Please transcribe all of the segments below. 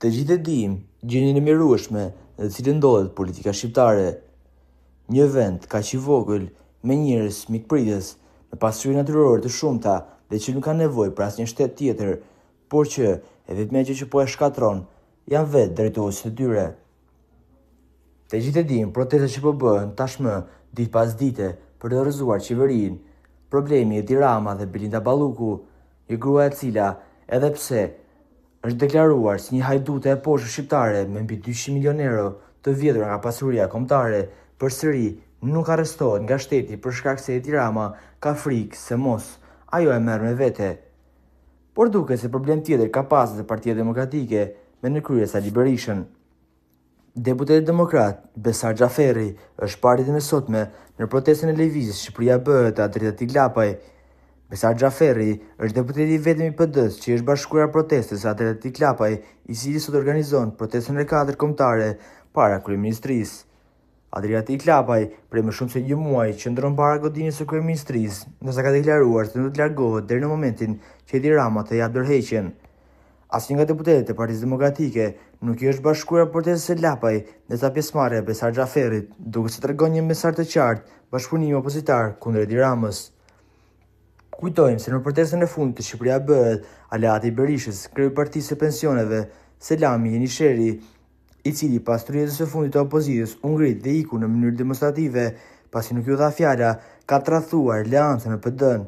Të gjithë e dim gjendjen e mjerueshme në të cilën ndodhet politika shqiptare. Një vend kaq i vogël me njerëz mikpritës me pasuri natyrore të shumta dhe që nuk ka nevojë për asnjë shtet tjetër, por që e vetmja gjë që po e shkatron janë vetë drejtuesit e tyre. Të gjithë e dim protestat që po bëhen tashmë ditë pas dite për të rrëzuar qeverinë. Problemi e Edi Rama dhe Belinda Balluku, një grua e cila, edhe pse është deklaruar si një hajdute e poshtë shqiptare me mbi 200 milion euro të vjedhur nga pasuria kombëtare, përsëri nuk arrestohet nga shteti për shkak se Edi Rama ka frikë se mos ajo e merr me vete. Por duket se problem tjetër ka pasur Partia Demokratike me në krye Sali Berishën. Deputeti demokrat Besar Xhaferi është parë me sotme në protestën e lëvizjes Shqipëria bëhet te Adriati Klapaj. Besar Xhaferi është deputeti i vetëm i PD-s që është bashkuar protestës Adriati Klapaj, i cili sot organizon protestën e 4 kombëtare para kryeministrisë. Adriati Klapaj, prej më shumë se një muaji, qëndron para godinës së kryeministrisë, ndërsa ka deklaruar se do të largohet deri në momentin që Edi Rama të japë dorëheqjen. Asnjë nga deputetët e Partisë Demokratike nuk i është bashkuar protestës së Klapaj, ndërsa pjesëmarrja e Besar Xhaferit duket se tregon një mesazh të qartë bashkëpunimi opozitar kundër Edi Ramës. Kujtojmë se në protestën e fundit të Shqipëria bëhet, aleati i Berishës, kryepartisë së pensioneve, Selami Jenisheri, i cili pas tërheqjes së fundit të opozitës u ngrit dhe iku në mënyrë demonstrative pasi nuk ju dha fjala, ka tradhtuar leancën me PD-n.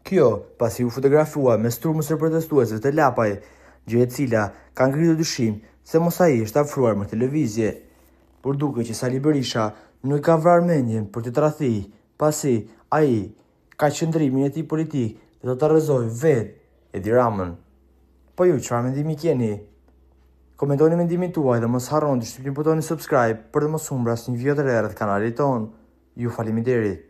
Kjo pasi u fotografua me strumës së protestuesve të Lapaj, gjë e cila ka ngritur dyshim se mos ai është afruar më televizje. Por duket që Sali Berisha nuk ka vrarë mendjen për të tradhti, pasi ai ka qëndrimin e tij politik dhe do të rrëzojë vetë Edi Ramën. Po ju çfarë mendimi keni? Komentoni mendimin tuaj dhe mos harroni të shtypni butonin subscribe për të mos humbur asnjë video të re rreth kanalit ton. Ju faleminderit.